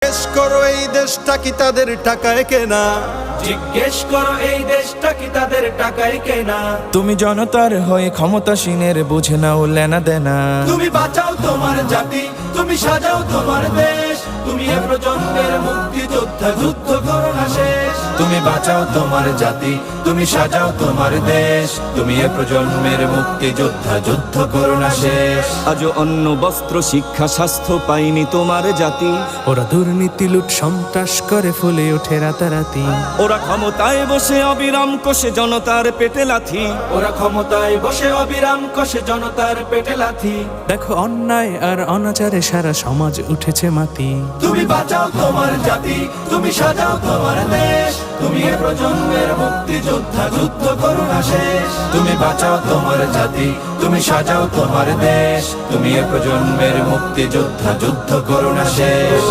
জিজ্ঞেস করো এই দেশটা কি তাদের টাকায় কেনা? জিজ্ঞেস করো এই দেশটা কি তাদের টাকায় কেনা? তুমি জনতার হয়ে ক্ষমতাসীনের বুঝে নাও লেনা দেনা। তুমি বাঁচাও তোমার জাতি, তুমি সাজাও তোমার দেশ, তুমি এ প্রজন্মের মুক্তিযোদ্ধা, যুদ্ধ করো না শেষ। তুমি বাঁচাও তোমার জাতি, তুমি সাজাও তোমার দেশ, তুমি এ প্রজন্মের মুক্তিযোদ্ধা, যুদ্ধ করো না শেষ। আজও অন্ন বস্ত্র শিক্ষা স্বাস্থ্য পাইনি তোমার জাতি। ওরা দুর্নীতি লুট সন্ত্রাস করে ফুলে ওঠে রাতারাতি। ওরা ক্ষমতায় বসে অবিরাম কষে জনতার পেটে লাথি। ওরা ক্ষমতায় বসে অবিরাম কষে জনতার পেটে লাথি। দেখো অন্যায় আর অনাচারে সারা সমাজ উঠেছে মাতি। তুমি বাঁচাও তোমার জাতি, তুমি সাজাও তোমার দেশ, তুমি এ প্রজন্মের মুক্তিযোদ্ধা, যুদ্ধ করো না শেষ। তুমি বাঁচাও তোমার জাতি, তুমি সাজাও তোমার দেশ, তুমি এ প্রজন্মের মুক্তিযোদ্ধা, যুদ্ধ করো না শেষ।